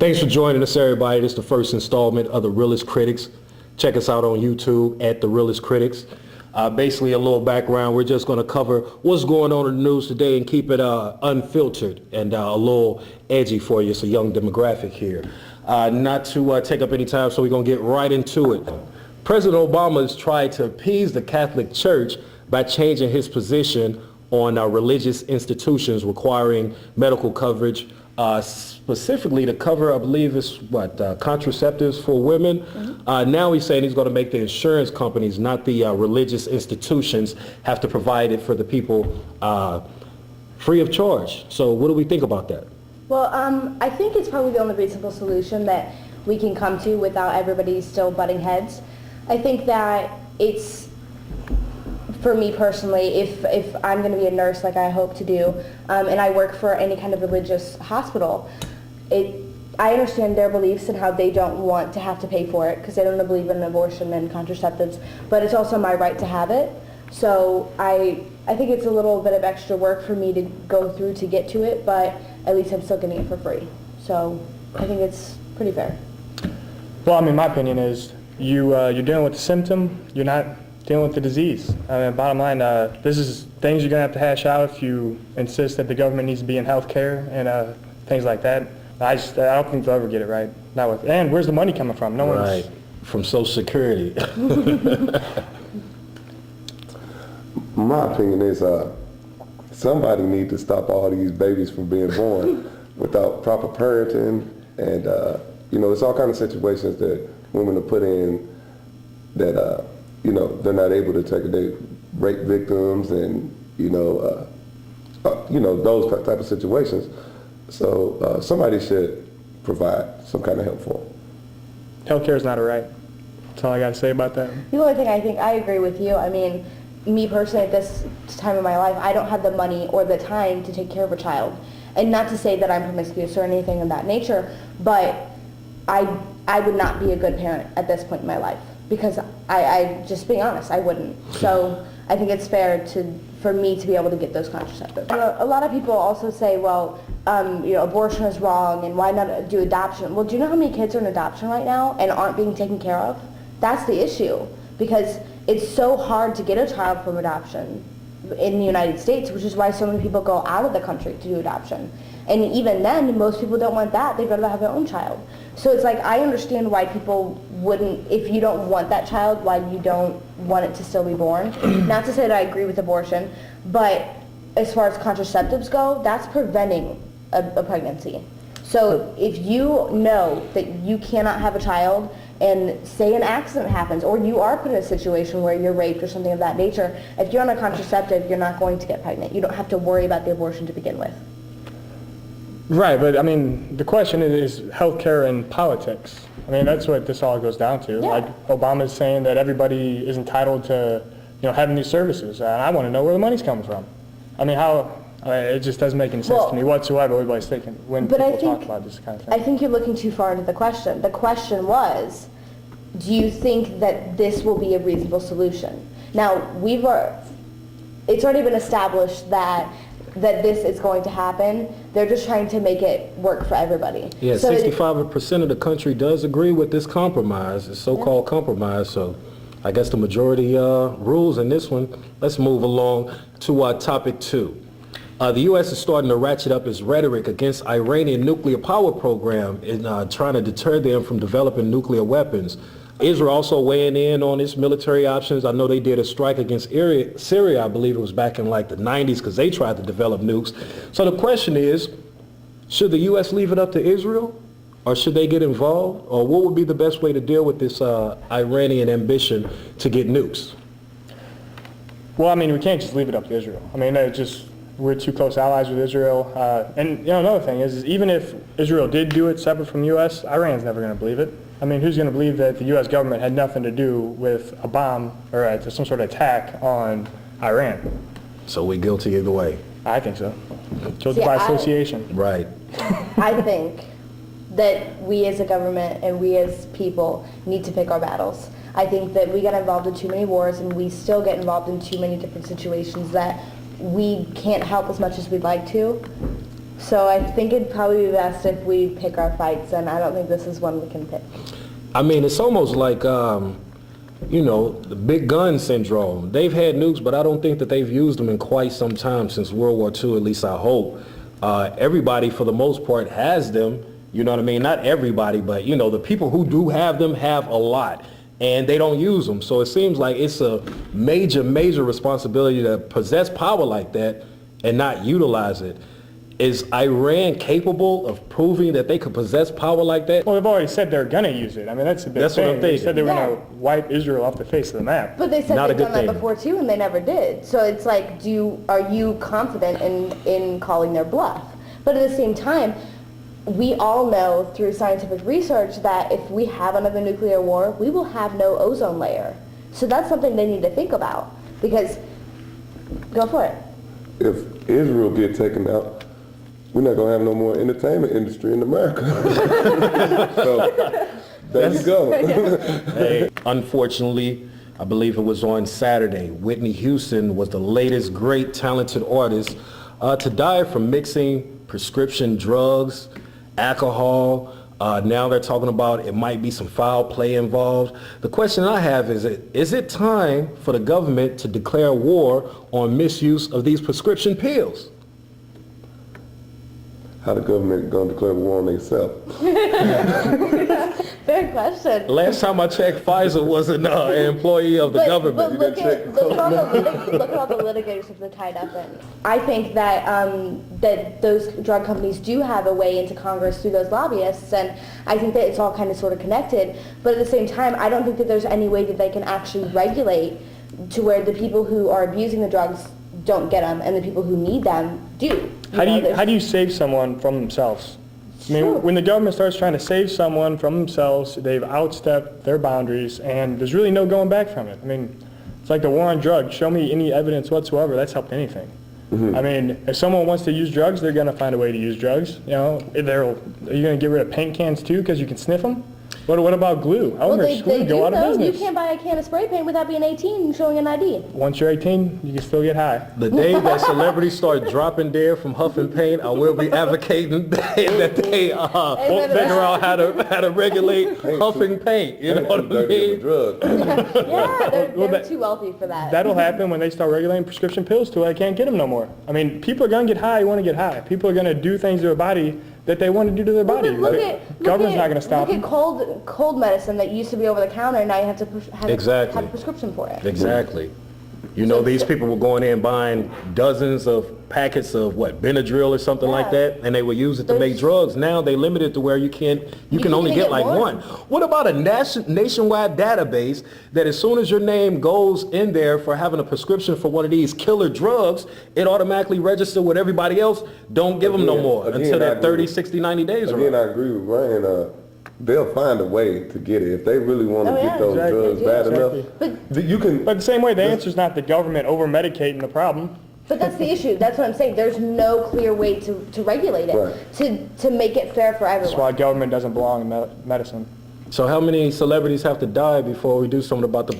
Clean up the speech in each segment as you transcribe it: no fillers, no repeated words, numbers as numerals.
Thanks for joining us, everybody. This is the first installment of The Realest Critics. Check us out on YouTube at TheRealestCriticz. Basically, a little background. We're just going to cover what's going on in the news today and keep it unfiltered and a little edgy for you. It's a young demographic here. Not to take up any time, so we're going to get right into it. President Obama has tried to appease the Catholic Church by changing his position on religious institutions requiring medical coverage, specifically to cover, I believe it's contraceptives for women. Mm-hmm. Now he's saying he's going to make the insurance companies, not the religious institutions, have to provide it for the people free of charge. So what do we think about that? Well, I think it's probably the only reasonable solution that we can come to without everybody still butting heads. I think that it's, for me personally, if I'm going to be a nurse like I hope to do, and I work for any kind of religious hospital, I understand their beliefs and how they don't want to have to pay for it because they don't believe in abortion and contraceptives, but it's also my right to have it. So I think it's a little bit of extra work for me to go through to get to it, but at least I'm still getting it for free. So I think it's pretty fair. Well, I mean, my opinion is you're dealing with the symptom, you're not dealing with the disease. I mean, bottom line, this is things you're going to have to hash out if you insist that the government needs to be in health care and things like that. I don't think they'll ever get it right. Not with, and where's the money coming from? No one's... Right, from Social Security. My opinion is somebody needs to stop all these babies from being born without proper parenting. And, it's all kind of situations that women are put in that, they're not able to take. They rape victims and, those type of situations. So somebody should provide some kind of help for them. Healthcare is not a right. That's all I got to say about that. The only thing I agree with you. I mean, me personally, at this time of my life, I don't have the money or the time to take care of a child. And not to say that I'm promiscuous or anything of that nature, but I would not be a good parent at this point in my life because I just being honest, I wouldn't. So I think it's fair for me to be able to get those contraceptives. A lot of people also say, well, abortion is wrong and why not do adoption? Well, do you know how many kids are in adoption right now and aren't being taken care of? That's the issue because it's so hard to get a child from adoption in the United States, which is why so many people go out of the country to do adoption. And even then, most people don't want that. They'd rather have their own child. So it's like, I understand why people wouldn't, if you don't want that child, why you don't want it to still be born. Not to say that I agree with abortion, but as far as contraceptives go, that's preventing a pregnancy. So if you know that you cannot have a child and say an accident happens or you are put in a situation where you're raped or something of that nature, if you're on a contraceptive, you're not going to get pregnant. You don't have to worry about the abortion to begin with. Right, but I mean, the question is healthcare and politics. I mean, that's what this all goes down to. Yeah. Like Obama's saying that everybody is entitled to, having these services, and I want to know where the money's coming from. I mean, it just doesn't make any sense to me whatsoever. Everybody's thinking when people talk about this kind of thing. I think you're looking too far into the question. The question was, do you think that this will be a reasonable solution? Now, it's already been established that this is going to happen. They're just trying to make it work for everybody. Yeah, so 65% of the country does agree with this compromise, this so-called compromise. So I guess the majority rules in this one. Let's move along to topic 2. The U.S. is starting to ratchet up its rhetoric against Iranian nuclear power program and trying to deter them from developing nuclear weapons. Israel also weighing in on its military options. I know they did a strike against Syria, I believe it was back in like the 90s, because they tried to develop nukes. So the question is, should the U.S. leave it up to Israel, or should they get involved? Or what would be the best way to deal with this Iranian ambition to get nukes? Well, I mean, we can't just leave it up to Israel. I mean, we're too close allies with Israel. And another thing is even if Israel did do it separate from the U.S., Iran's never going to believe it. I mean, who's going to believe that the U.S. government had nothing to do with a bomb or some sort of attack on Iran? So we're guilty either way. I think so. Guilty by association. Right. I think that we as a government and we as people need to pick our battles. I think that we get involved in too many wars and we still get involved in too many different situations that we can't help as much as we'd like to. So I think it'd probably be best if we pick our fights, and I don't think this is one we can pick. I mean, it's almost like, the big gun syndrome. They've had nukes, but I don't think that they've used them in quite some time since World War II, at least I hope. Everybody, for the most part, has them. You know what I mean? Not everybody, but, the people who do have them have a lot, and they don't use them. So it seems like it's a major, major responsibility to possess power like that and not utilize it. Is Iran capable of proving that they could possess power like that? Well, they've already said they're going to use it. I mean, that's the big That's thing. what I'm They thinking. said they were Yeah. going to wipe Israel off the face of the map. But they said Not a they've good done that thing. before too, and they never did. So it's like, are you confident in calling their bluff? But at the same time, we all know through scientific research that if we have another nuclear war, we will have no ozone layer. So that's something they need to think about. Because, go for it. If Israel get taken out, we're not gonna have no more entertainment industry in America. So there you go. Hey, unfortunately, I believe it was on Saturday, Whitney Houston was the latest great talented artist to die from mixing prescription drugs, alcohol. Now they're talking about it might be some foul play involved. The question I have is it time for the government to declare war on misuse of these prescription pills? How the government gonna declare war on themselves? Fair question. Last time I checked, Pfizer was an employee of the government. But look at all the litigators that they're tied up in. I think that that those drug companies do have a way into Congress through those lobbyists, and I think that it's all kind of sort of connected. But at the same time, I don't think that there's any way that they can actually regulate to where the people who are abusing the drugs don't get them, and the people who need them do. How do you save someone from themselves? I mean, True. when the government starts trying to save someone from themselves, they've outstepped their boundaries, and there's really no going back from it. I mean, it's like the war on drugs. Show me any evidence whatsoever that's helped anything. I mean, if someone wants to use drugs, they're going to find a way to use drugs. Are you going to get rid of paint cans too because you can sniff them? What about glue? I wonder if glue they go do out of though. business. You can't buy a can of spray paint without being 18 and showing an ID. Once you're 18, you can still get high. The day that celebrities start dropping dead from huffing paint, I will be advocating that they figure out how to regulate huffing paint. You know what I mean? Drug. Yeah, they're that- too wealthy for that. That'll happen when they start regulating prescription pills till they can't get them no more. I mean, people are going to get high, want to get high. People are going to do things to their body that they want to do to their body. Government's not going to stop Look them. at cold medicine that used to be over the counter, and now you have to have Exactly. a prescription for it. Exactly. These people were going in buying dozens of packets of Benadryl or something like Yeah. that, and they would use it to make There's- drugs. Now they limit it to where you can only only get get like one. What about a nationwide database that as soon as your name goes in there for having a prescription for one of these killer drugs, it automatically registers with everybody else? Don't give them no more until I that agree 30, with- 60, 90 days are Again, up. I agree with Ryan. They'll find a way to get it if they really want to Oh, get yeah. those Exactly. drugs Yeah, bad exactly. enough. You can. But the same way, the answer is not the government over-medicating the problem. But that's the issue. That's what I'm saying. There's no clear way to regulate it, Right. to make it fair for That's why everyone. government doesn't belong in medicine. So how many celebrities have to die before we do something about the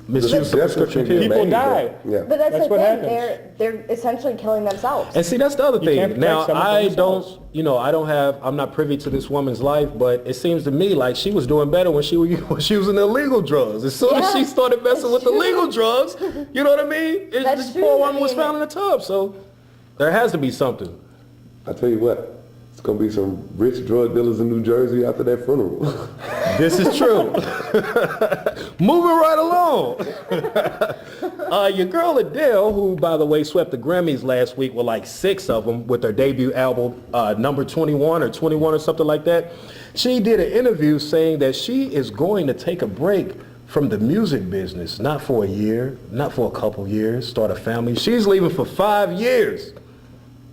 misuse of That's prescription what you pills? People made, die. Yeah. But that's That's the what thing. happens. They're essentially killing themselves. And see, that's the other You can't thing. protect Now, someone from I themselves. don't, I'm not privy to this woman's life, but it seems to me like she was doing better when she was using illegal drugs. As soon as Yeah, she started messing with the true. legal drugs, you know what I mean? That's This true. poor I woman was mean- found in a tub, so there has to be something. I tell you what, it's gonna be some rich drug dealers in New Jersey after that funeral. This is true. Moving right along. Your girl Adele, who, by the way, swept the Grammys last week with like 6 of them with her debut album, number 21 or 21 or something like that. She did an interview saying that she is going to take a break from the music business, not for a year, not for a couple years, start a family. She's leaving for 5 years.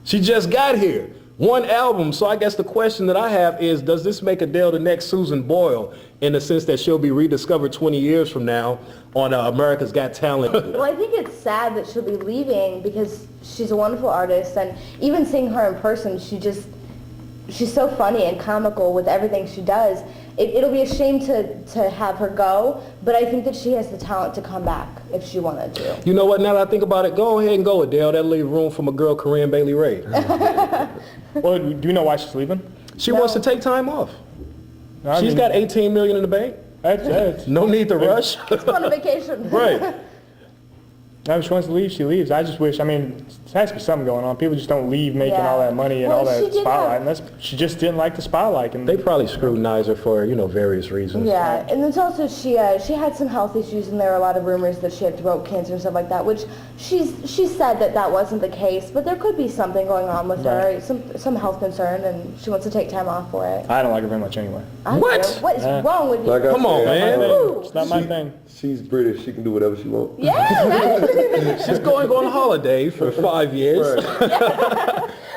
She just got here. 1 album. So I guess the question that I have is, does this make Adele the next Susan Boyle in the sense that she'll be rediscovered 20 years from now on America's Got Talent? Well, I think it's sad that she'll be leaving because she's a wonderful artist, and even seeing her in person, she's so funny and comical with everything she does. it'll be a shame to have her go, but I think that she has the talent to come back if she wanted to. You know what? Now that I think about it, go ahead and go, Adele. That'll leave room for my girl, Corinne Bailey Ray. Well, do you know why she's leaving? She wants to take time off. I She's mean, got $18 million in the bank. That's No need to rush. It's on a vacation. right. Now, if she wants to leave, she leaves. I just wish, I mean, there has to be something going on. People just don't leave making Yeah. all that money and Well, all she that did spotlight. have- And she just didn't like the spotlight. And They probably scrutinize her for, various reasons. Yeah, and it's also she had some health issues, and there were a lot of rumors that she had throat cancer and stuff like that. Which she said that wasn't the case, but there could be something going on with her, Right. some health concern, and she wants to take time off for it. I don't like her very much anyway. I What? do. What is wrong with you? Like I Come on, said, man. Ooh. It's not my thing. She's British. She can do whatever she wants. Yeah, right. She's going on holiday for 5 years.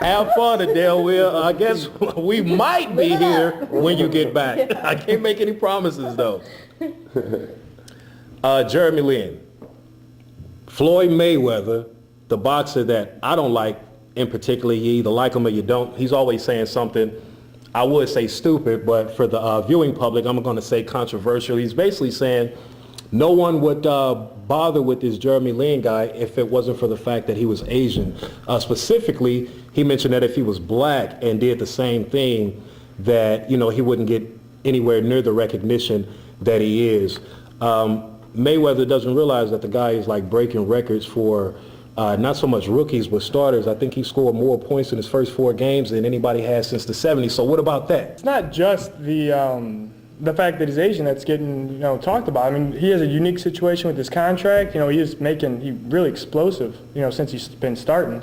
Have fun, Adele. I guess we might be here when you get back. I can't make any promises, though. Jeremy Lin. Floyd Mayweather, the boxer that I don't like in particular. You either like him or you don't. He's always saying something, I would say stupid, but for the viewing public, I'm going to say controversial. He's basically saying no one would bother with this Jeremy Lin guy if it wasn't for the fact that he was Asian. Specifically, he mentioned that if he was black and did the same thing, that, he wouldn't get anywhere near the recognition that he is. Mayweather doesn't realize that the guy is like breaking records for not so much rookies, but starters. I think he scored more points in his first 4 games than anybody has since the 70s. So what about that? It's not just the fact that he's Asian that's getting talked about. I mean, he has a unique situation with his contract. He is really explosive. Since he's been starting.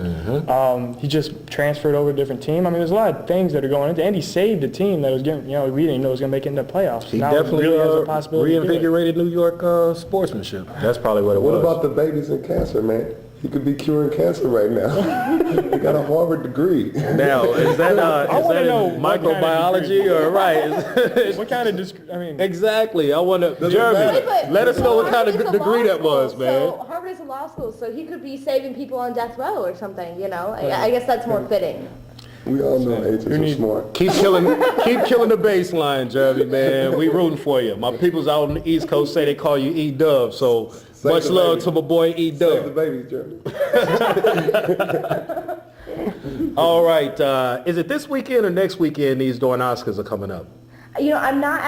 He just transferred over to a different team. I mean, there's a lot of things that are going into, and he saved a team that was getting we didn't know was going to make it into the playoffs. He now it definitely really has a possibility to do it. reinvigorated New York sportsmanship. That's probably what it What was. about the babies and cancer, man? He could be curing cancer right now. He got a Harvard degree. Now, is that wanna know in what kind of microbiology degree. or right? What kind of Exactly. I want to, Jeremy, matter. let us know what kind of Harvard is a degree law that was, school, man. So Harvard is a law school, so he could be saving people on death row or something. I guess that's more fitting. We all know agents are smart. Keep killing the baseline, Jeremy, man. We rooting for you. My peoples out on the East Coast say they call you E-Dub, so Save much the love baby. to my boy Save the E-Dub. babies, Jeremy. All right, is it this weekend or next weekend these Dorn Oscars are coming up? I'm not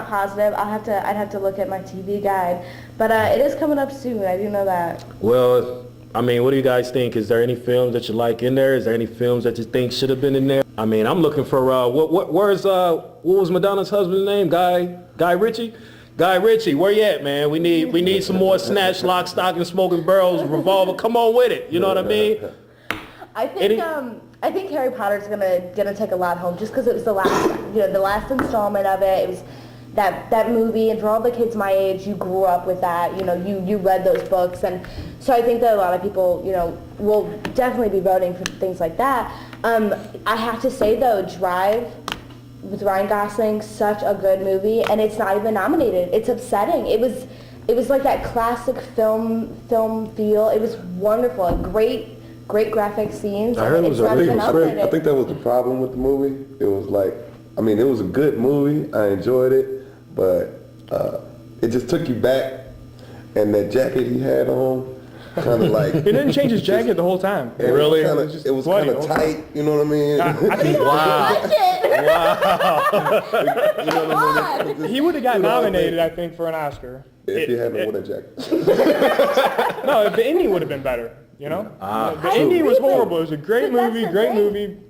positive. I'd have to look at my TV guide, but it is coming up soon. I do know that. Well, I mean, what do you guys think? Is there any films that you like in there? Is there any films that you think should have been in there? I mean, I'm looking for what was Madonna's husband's name? Guy Ritchie? Guy Ritchie, where you at, man? We need some more Snatch, Lock, Stock, and Smoking Barrels, Revolver. Come on with it. You know what I mean? I think Harry Potter's gonna take a lot home just because it was the last installment of it. It was that movie, and for all the kids my age, you grew up with that. You read those books, and so I think that a lot of people will definitely be voting for things like that. I have to say though, Drive with Ryan Gosling, such a good movie, and it's not even nominated. It's upsetting. It was like that classic film feel. It was wonderful. Great graphic scenes. I heard it was It's not even nominated. I think that was the problem with the movie. It was like, it was a good movie. I enjoyed it, but it just took you back. And that jacket he had on, kind of like. He didn't change his jacket the whole time. Really? It was kind of tight. You know what I mean? I think he would have got nominated, I think, for an Oscar. If he hadn't worn a jacket. No, the ending would have been better. The ending was horrible. It was a great movie,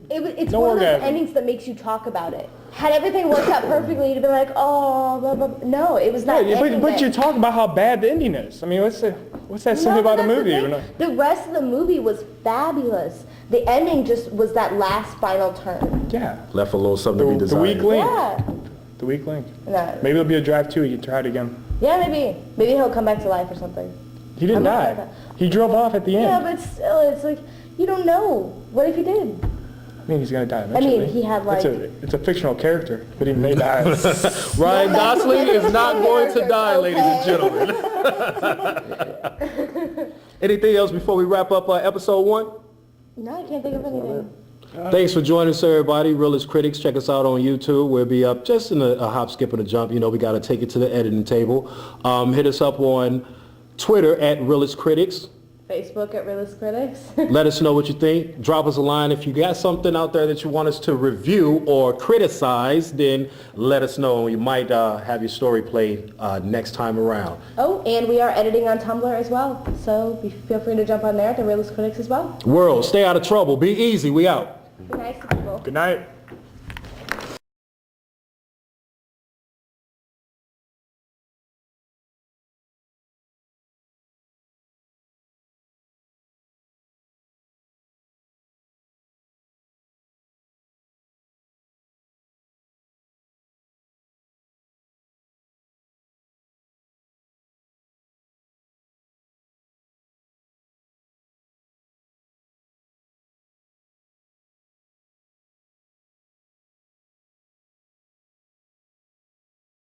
It's No one of those orgasm. endings that makes you talk about it. Had everything worked out perfectly, you'd have been like, oh, blah, blah, blah. No, it was not. But you talk about how bad the ending is. I mean, what's that say about the movie? The rest of the movie was fabulous. The ending just was that last final turn. Yeah. Left a little something to be The desired. weak link. Yeah. The weak link. No. Maybe there'll be a Drive 2. You can try it again. Yeah, maybe he'll come back to life or something. He didn't I'm not die. sure about He drove off at the end. Yeah, but still, it's like, you don't know. What if he did? I mean, he's gonna die eventually. he had, like- It's a fictional character, but he may die. Ryan Gosling is not going to die, ladies and Okay. gentlemen. Anything else before we wrap up episode 1? No, I can't think of anything. Thanks for joining us, everybody. Realist Critics, check us out on YouTube. We'll be up just in a hop, skip, and a jump. You know, we got to take it to the editing table. Hit us up on Twitter at TheRealestCriticz. Facebook at TheRealestCriticz. Let us know what you think. Drop us a line. If you got something out there that you want us to review or criticize, then let us know. You might have your story played next time around. Oh, and we are editing on Tumblr as well, so feel free to jump on there at TheRealestCriticz as well. World, stay out of trouble. Be easy. We out. Be nice to people. Good night.